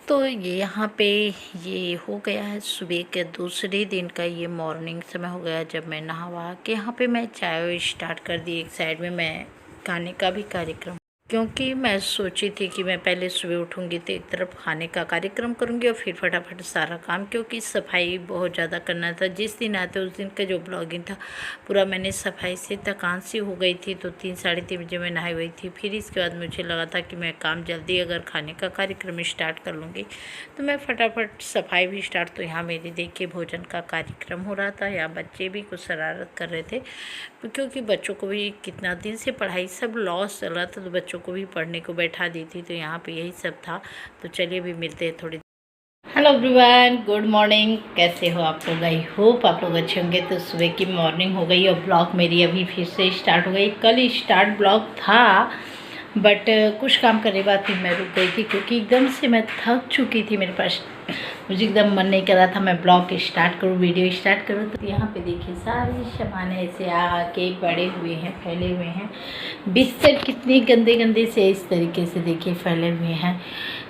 तो ये यहाँ पे ये हो गया है सुबह के दूसरे दिन का ये मॉर्निंग समय हो गया जब मैं नहा के यहाँ पे मैं चाय स्टार्ट कर दी। एक साइड में मैं खाने का भी कार्यक्रम, क्योंकि मैं सोची थी कि मैं पहले सुबह उठूँगी तो एक तरफ खाने का कार्यक्रम करूँगी और फिर फटाफट सारा काम, क्योंकि सफाई बहुत ज़्यादा करना था। जिस दिन आते उस दिन का जो ब्लॉगिंग था पूरा मैंने सफाई से थकान सी हो गई थी। तो 3 साढ़े 3 बजे मैं नहाई हुई थी। फिर इसके बाद मुझे लगा था कि मैं काम जल्दी अगर खाने का कार्यक्रम स्टार्ट कर लूँगी तो मैं फटाफट सफाई भी स्टार्ट। तो यहाँ मेरी देखिए भोजन का कार्यक्रम हो रहा था। यहाँ बच्चे भी कुछ शरारत कर रहे थे, क्योंकि बच्चों को भी कितना दिन से पढ़ाई सब लॉस चल रहा था, तो बच्चों को भी पढ़ने को बैठा दी थी। तो यहाँ पे यही सब था। तो चलिए अभी मिलते हैं थोड़ी। Hello everyone, good morning. कैसे हो आप लोग? आई होप आप लोग अच्छे होंगे। तो सुबह की मॉर्निंग हो गई और ब्लॉग मेरी अभी फिर से स्टार्ट हो गई। कल स्टार्ट ब्लॉग था बट कुछ काम करने के बाद फिर मैं रुक गई थी, क्योंकि एकदम से मैं थक चुकी थी। मेरे पास मुझे एकदम मन नहीं कर रहा था मैं ब्लॉग स्टार्ट करूँ, वीडियो स्टार्ट करूँ। तो यहाँ पे देखिए सारे सामान ऐसे आके पड़े हुए हैं, फैले हुए हैं। बिस्तर कितने गंदे गंदे से इस तरीके से देखिए फैले हुए हैं।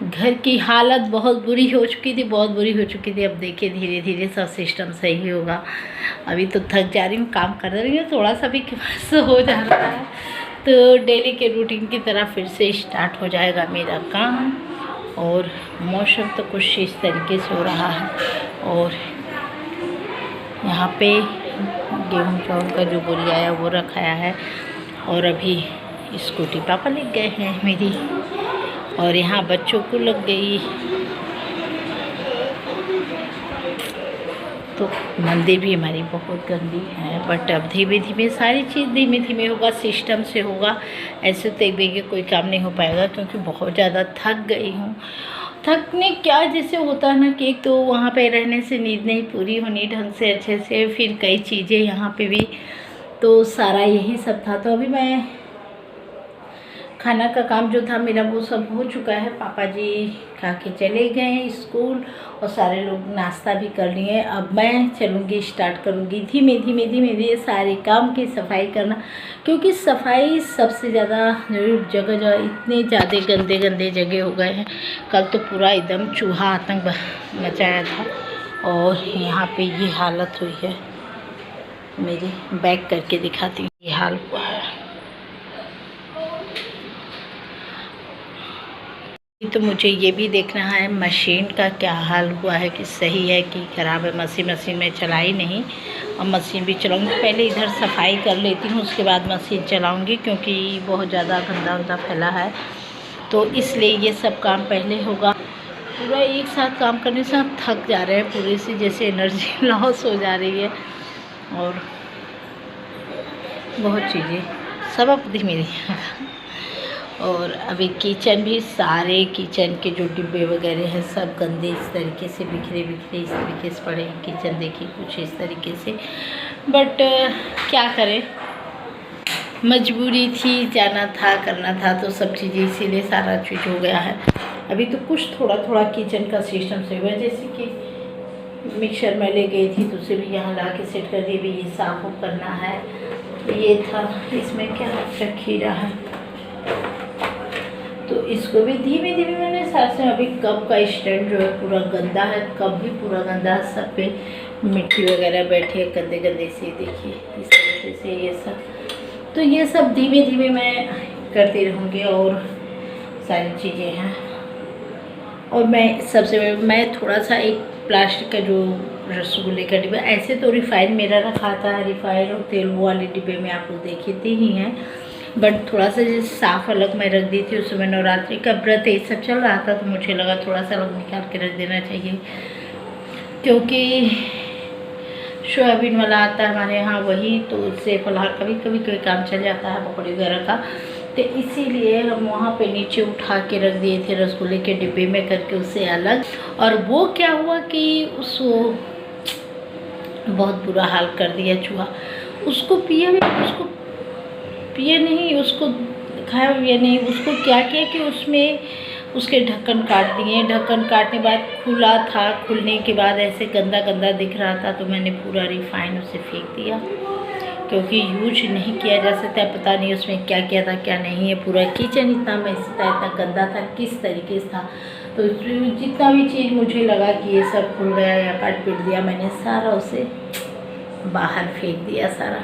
घर की हालत बहुत बुरी हो चुकी थी, बहुत बुरी हो चुकी थी। अब देखिए धीरे धीरे सब सिस्टम सही होगा। अभी तो थक जा रही हूँ, काम कर रही हूँ, थोड़ा सा भी बस हो जा रहा है। तो डेली के रूटीन की तरह फिर से स्टार्ट हो जाएगा मेरा काम। और मौसम तो कुछ इस तरीके से हो रहा है। और यहाँ पे गेहूँ चावल का जो बोरी आया वो रखाया है। और अभी स्कूटी पापा ले गए हैं मेरी, और यहाँ बच्चों को लग गई। तो मंदिर भी हमारी बहुत गंदी है, बट अब धीमे धीमे सारी चीज़ धीमे धीमे होगा, सिस्टम से होगा। ऐसे तो एक बेगे कोई काम नहीं हो पाएगा, क्योंकि बहुत ज़्यादा थक गई हूँ। थकने क्या जैसे होता है ना कि एक तो वहाँ पे रहने से नींद नहीं पूरी होनी ढंग से अच्छे से, फिर कई चीज़ें यहाँ पे भी, तो सारा यही सब था। तो अभी मैं खाना का काम जो था मेरा वो सब हो चुका है। पापा जी खा के चले गए हैं स्कूल और सारे लोग नाश्ता भी कर लिए। अब मैं चलूँगी, स्टार्ट करूँगी धीमे धीमे धीमे धीरे सारे काम की सफाई करना, क्योंकि सफाई सबसे ज़्यादा जरूर। जगह जगह इतने ज़्यादा गंदे गंदे जगह हो गए हैं। कल तो पूरा एकदम चूहा आतंक मचाया था, और यहाँ पे ये हालत हुई है मेरी। बैक करके दिखाती हूँ, ये हाल हुआ है। तो मुझे ये भी देखना है मशीन का क्या हाल हुआ है, कि सही है कि ख़राब है। मशीन में चलाई नहीं, और मशीन भी चलाऊंगी। पहले इधर सफाई कर लेती हूँ, उसके बाद मशीन चलाऊंगी, क्योंकि बहुत ज़्यादा गंदा उंदा फैला है। तो इसलिए ये सब काम पहले होगा। पूरा एक साथ काम करने से आप थक जा रहे हैं पूरे से, जैसे एनर्जी लॉस हो जा रही है। और बहुत चीज़ें सब अब धीमे धीमे। और अभी किचन भी, सारे किचन के जो डिब्बे वगैरह हैं सब गंदे इस तरीके से बिखरे बिखरे इस तरीके से पड़े हैं। किचन देखिए कुछ इस तरीके से, बट क्या करें, मजबूरी थी, जाना था, करना था, तो सब चीज़ें इसीलिए सारा चीज़ हो गया है। अभी तो कुछ थोड़ा थोड़ा किचन का सिस्टम से हुआ, जैसे कि मिक्सर में ले गई थी तो उसे भी यहाँ ला के सेट कर दिए। भी ये साफ करना है। ये था, इसमें क्या रखा, खीरा है, तो इसको भी धीमे धीमे मैंने साथ में। अभी कप का स्टैंड जो है पूरा गंदा है, कप भी पूरा गंदा है, सब पे मिट्टी वगैरह बैठे गंदे गंदे से, देखिए इस तरीके से ये सब। तो ये सब धीमे धीमे मैं करती रहूँगी। और सारी चीज़ें हैं। और मैं थोड़ा सा एक प्लास्टिक का जो रसगुल्ले का डिब्बा, ऐसे तो रिफाइंड मेरा रखा था, रिफाइंड और तेल वाले डिब्बे में आप लोग देखते ही हैं, बट थोड़ा सा जैसे साफ अलग मैं रख दी थी। उस समय नवरात्रि का व्रत ये सब चल रहा था, तो मुझे लगा थोड़ा सा अलग निकाल के रख देना चाहिए, क्योंकि सोयाबीन वाला आता है हमारे यहाँ, वही तो उससे फलहार कभी कभी कोई काम चल जाता है, पकौड़ी वगैरह का। तो इसीलिए हम वहाँ पे नीचे उठा के रख दिए थे रसगुल्ले के डिब्बे में करके, उससे अलग। और वो क्या हुआ कि उसको बहुत बुरा हाल कर दिया चूहा। उसको पिया भी, उसको पिए नहीं, उसको खाया भी नहीं। उसको क्या किया कि उसमें उसके ढक्कन काट दिए। ढक्कन काटने के बाद खुला था, खुलने के बाद ऐसे गंदा गंदा दिख रहा था, तो मैंने पूरा रिफाइन उसे फेंक दिया, क्योंकि यूज नहीं किया जा सकता। पता नहीं उसमें क्या किया था क्या नहीं है। पूरा किचन इतना मैसी था, इतना गंदा था, किस तरीके से था। तो जितना भी चीज़ मुझे लगा कि ये सब खुल गया या काट पीट दिया, मैंने सारा उसे बाहर फेंक दिया सारा।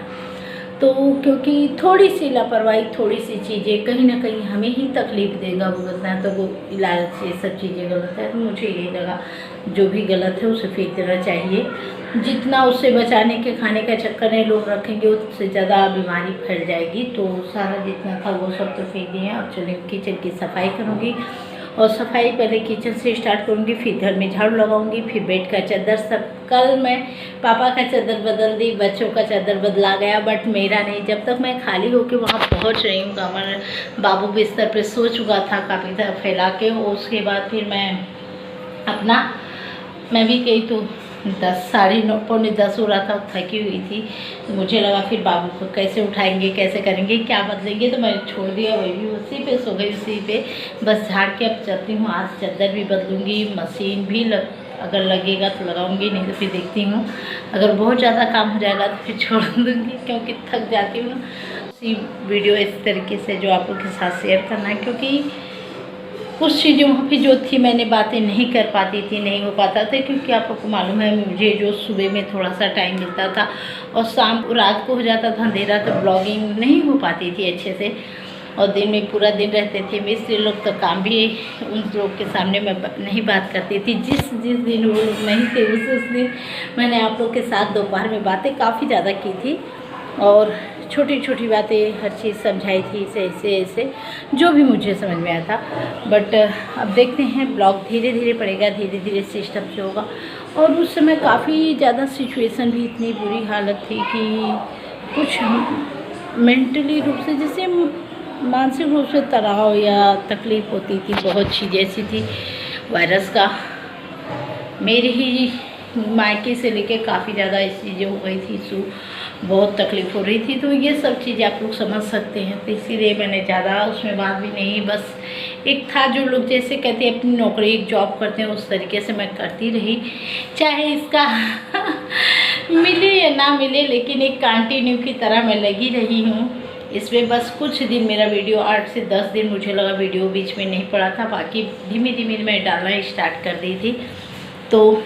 तो क्योंकि थोड़ी सी लापरवाही, थोड़ी सी चीज़ें कहीं ना कहीं हमें ही तकलीफ़ देगा भुगतना है, तो वो इलाज ये सब चीज़ें गलत है। तो मुझे ये लगा जो भी गलत है उसे फेंक देना चाहिए। जितना उससे बचाने के खाने का चक्कर में लोग रखेंगे उससे ज़्यादा बीमारी फैल जाएगी। तो सारा जितना था वो सब तो फेंक दिए। और चलिए किचन की सफाई करूँगी, और सफाई पहले किचन से स्टार्ट करूँगी, फिर घर में झाड़ू लगाऊंगी, फिर बेड का चादर सब। कल मैं पापा का चादर बदल दी, बच्चों का चादर बदला गया, बट मेरा नहीं। जब तक मैं खाली होकर वहाँ पहुँच रही हूँ, कमर बाबू बिस्तर पे सो चुका था काफ़ी फैला के। उसके बाद फिर मैं भी गई तो 10 साढ़े 9 पौने 10 हो रहा था, थकी हुई थी। तो मुझे लगा फिर बाबू को कैसे उठाएंगे, कैसे करेंगे, क्या बदलेंगे, तो मैं छोड़ दिया। वही भी उसी पे सो गई, उसी पे बस झाड़ के अब चलती हूँ। आज चादर भी बदलूँगी, मशीन भी अगर लगेगा तो लगाऊंगी, नहीं तो फिर देखती हूँ। अगर बहुत ज़्यादा काम हो जाएगा तो फिर छोड़ दूँगी, क्योंकि थक जाती हूँ। उसी वीडियो इस तरीके से जो आप लोग के साथ शेयर करना है, क्योंकि कुछ चीज़ों पे जो थी मैंने बातें नहीं कर पाती थी, नहीं हो पाता था, क्योंकि आप लोग को मालूम है मुझे जो सुबह में थोड़ा सा टाइम मिलता था और शाम रात को हो जाता था अंधेरा, तो ब्लॉगिंग नहीं हो पाती थी अच्छे से। और दिन में पूरा दिन रहते थे मिस्त्री लोग, तो काम भी उन लोग के सामने मैं नहीं बात करती थी। जिस दिन वो लोग नहीं थे उस दिन मैंने आप लोग के साथ दोपहर में बातें काफ़ी ज़्यादा की थी, और छोटी छोटी बातें हर चीज़ समझाई थी, ऐसे जो भी मुझे समझ में आया था। बट अब देखते हैं, ब्लॉग धीरे धीरे पड़ेगा, धीरे धीरे सिस्टम से होगा। और उस समय काफ़ी ज़्यादा सिचुएशन भी इतनी बुरी हालत थी कि कुछ मेंटली रूप से, जैसे मानसिक रूप से तनाव या तकलीफ़ होती थी, बहुत चीज़ ऐसी थी वायरस का। मेरे ही मायके से लेके काफ़ी ज़्यादा ऐसी चीज़ें हो गई थी, इशू बहुत तकलीफ़ हो रही थी। तो ये सब चीज़ें आप लोग समझ सकते हैं, तो इसीलिए मैंने ज़्यादा उसमें बात भी नहीं, बस एक था जो लोग जैसे कहते हैं अपनी नौकरी एक जॉब करते हैं, उस तरीके से मैं करती रही, चाहे इसका मिले या ना मिले, लेकिन एक कंटिन्यू की तरह मैं लगी रही हूँ इसमें। बस कुछ दिन मेरा वीडियो 8 से 10 दिन मुझे लगा वीडियो बीच में नहीं पड़ा था, बाकी धीमे धीमे मैं डालना स्टार्ट कर दी थी। तो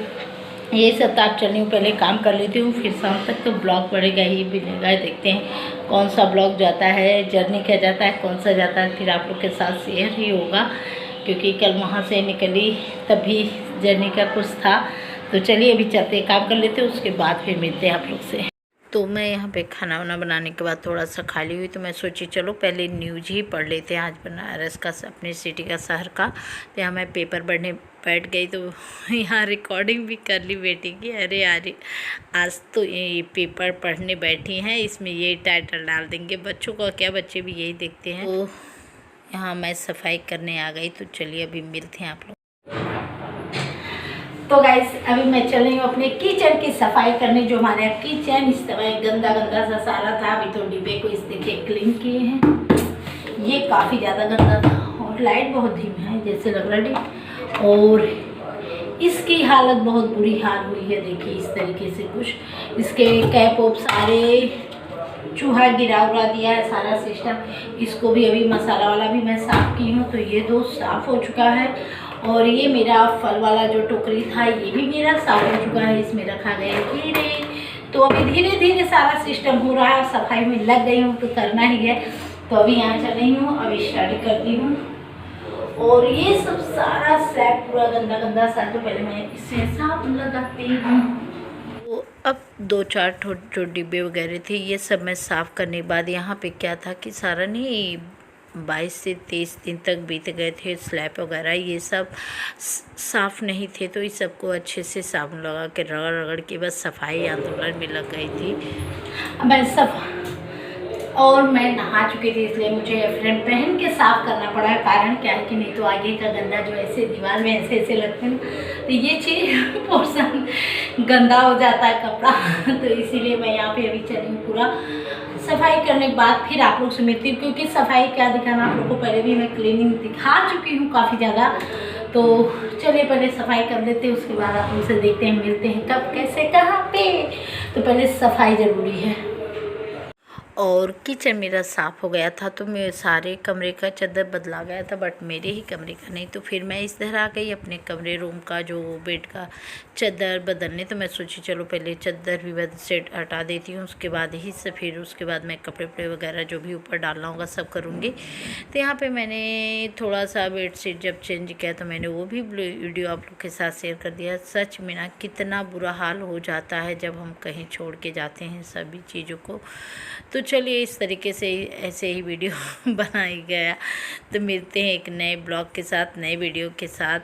ये सब आप चल रही हूँ, पहले काम कर लेती हूँ, फिर शाम तक तो ब्लॉग बढ़ेगा ही मिलेगा। देखते हैं कौन सा ब्लॉग जाता है, जर्नी क्या जाता है, कौन सा जाता है, फिर आप लोग के साथ शेयर ही होगा, क्योंकि कल वहाँ से निकली तभी जर्नी का कुछ था। तो चलिए अभी चलते काम कर लेते हैं, उसके बाद फिर मिलते हैं आप लोग से। तो मैं यहाँ पे खाना वाना बनाने के बाद थोड़ा सा खाली हुई, तो मैं सोची चलो पहले न्यूज़ ही पढ़ लेते हैं। आज बनारस का, अपनी सिटी का, शहर का। तो यहाँ मैं पेपर पढ़ने बैठ गई, तो यहाँ रिकॉर्डिंग भी कर ली बेटी की। अरे यार आज तो ये पेपर पढ़ने बैठी हैं, इसमें ये टाइटल डाल देंगे, बच्चों का क्या, बच्चे भी यही देखते हैं। तो यहाँ मैं सफाई करने आ गई, तो चलिए अभी मिलते हैं आप लोग। तो गाइस अभी मैं चल रही हूँ अपने किचन की सफाई करने। जो हमारे किचन इस तरह गंदा गंदा सा सारा था, अभी तो डिब्बे को इस तरीके क्लीन किए हैं। ये काफ़ी ज़्यादा गंदा था, और लाइट बहुत धीमी है जैसे लग रहा है, और इसकी हालत बहुत बुरी हाल हुई है। देखिए इस तरीके से कुछ इसके कैप वैप सारे चूहा गिरा उड़ा दिया है सारा सिस्टम। इसको भी अभी मसाला वाला भी मैं साफ़ की हूँ, तो ये दो साफ़ हो चुका है। और ये मेरा फल वाला जो टोकरी था ये भी मेरा साफ हो चुका है, इसमें रखा गया कीड़े। तो अभी धीरे धीरे सारा सिस्टम हो रहा है, सफाई में लग गई हूँ, तो करना ही है। तो अभी यहाँ चल रही हूँ, अभी स्टार्ट करती हूँ। और ये सब सारा स्लैब पूरा गंदा गंदा सा, तो पहले मैं इसे साफ लगाती हूँ। तो अब 2-4 जो डिब्बे वगैरह थे ये सब मैं साफ़ करने के बाद, यहाँ पे क्या था कि सारा नहीं 22 से 23 दिन तक बीत गए थे, स्लैब वगैरह ये सब साफ़ नहीं थे, तो इस सबको अच्छे से साबुन लगा के रगड़ रगड़ के बस सफाई आंदोलन में लग गई थी। मैं सब और मैं नहा चुकी थी, इसलिए मुझे एप्रन पहन के साफ़ करना पड़ा। कारण क्या है कि नहीं तो आगे का गंदा जो ऐसे दीवार में ऐसे लगते हैं, तो ये चीज़ पोर्शन गंदा हो जाता है कपड़ा। तो इसीलिए मैं यहाँ पे अभी चली हूँ पूरा सफाई करने के बाद फिर आप लोग से मिलती हूँ, क्योंकि सफाई क्या दिखाना आप लोग को, पहले भी मैं क्लीनिंग दिखा चुकी हूँ काफ़ी ज़्यादा। तो चलिए पहले सफाई कर लेते हैं, उसके बाद आप लोग से देखते हैं, मिलते हैं कब, कैसे, कहाँ पे। तो पहले सफाई ज़रूरी है। और किचन मेरा साफ़ हो गया था, तो मेरे सारे कमरे का चादर बदला गया था, बट मेरे ही कमरे का नहीं। तो फिर मैं इस तरह आ गई अपने कमरे रूम का जो बेड का चादर बदलने। तो मैं सोची चलो पहले चादर भी सेट हटा देती हूँ, उसके बाद ही से फिर उसके बाद मैं कपड़े वपड़े वगैरह जो भी ऊपर डालना होगा सब करूँगी। तो यहाँ पर मैंने थोड़ा सा बेड शीट जब चेंज किया तो मैंने वो भी वीडियो आप लोग के साथ शेयर कर दिया। सच में ना कितना बुरा हाल हो जाता है जब हम कहीं छोड़ के जाते हैं सभी चीज़ों को। तो चलिए इस तरीके से ऐसे ही वीडियो बनाई गया। तो मिलते हैं एक नए ब्लॉग के साथ, नए वीडियो के साथ।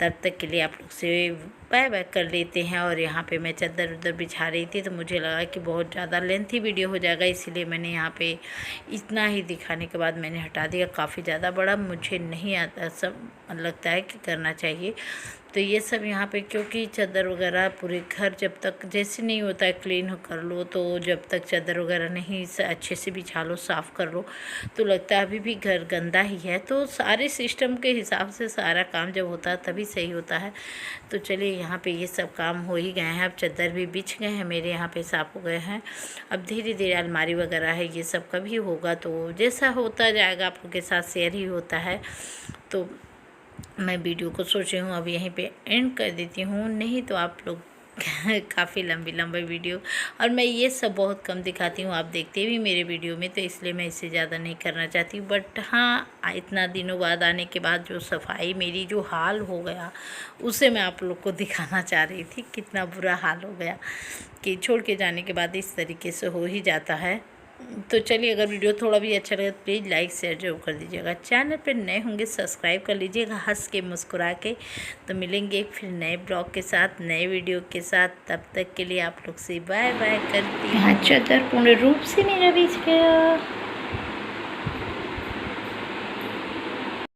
तब तक के लिए आप लोग से बाय बाय कर लेते हैं। और यहाँ पे मैं चादर उधर बिछा रही थी तो मुझे लगा कि बहुत ज़्यादा लेंथी वीडियो हो जाएगा, इसीलिए मैंने यहाँ पे इतना ही दिखाने के बाद मैंने हटा दिया। काफ़ी ज़्यादा बड़ा मुझे नहीं आता, सब लगता है कि करना चाहिए। तो ये सब यहाँ पे क्योंकि चादर वगैरह पूरे घर जब तक जैसे नहीं होता है क्लीन कर लो, तो जब तक चादर वगैरह नहीं अच्छे से बिछा लो, साफ़ कर लो, तो लगता है अभी भी घर गंदा ही है। तो सारे सिस्टम के हिसाब से सारा काम जब होता है तभी सही होता है। तो चलिए यहाँ पे ये सब काम हो ही गए हैं। अब चादर भी बिछ गए हैं मेरे यहाँ पे, साफ़ हो गए हैं। अब धीरे धीरे अलमारी वगैरह है ये सब कभी होगा, तो जैसा होता जाएगा आप लोग के साथ शेयर ही होता है। तो मैं वीडियो को सोची हूँ अब यहीं पे एंड कर देती हूँ, नहीं तो आप लोग काफ़ी लंबी वीडियो, और मैं ये सब बहुत कम दिखाती हूँ, आप देखते भी मेरे वीडियो में, तो इसलिए मैं इससे ज़्यादा नहीं करना चाहती। बट हाँ, इतना दिनों बाद आने के बाद जो सफाई मेरी जो हाल हो गया उसे मैं आप लोग को दिखाना चाह रही थी। कितना बुरा हाल हो गया कि छोड़ के जाने के बाद इस तरीके से हो ही जाता है। तो चलिए अगर वीडियो थोड़ा भी अच्छा लगे तो प्लीज़ लाइक शेयर जरूर कर दीजिएगा। चैनल पर नए होंगे सब्सक्राइब कर लीजिएगा हंस के मुस्कुरा के। तो मिलेंगे फिर नए ब्लॉग के साथ, नए वीडियो के साथ। तब तक के लिए आप लोग से बाय बाय करती हूँ। यहाँ चादर पूर्ण रूप से मेरा बिछ गया।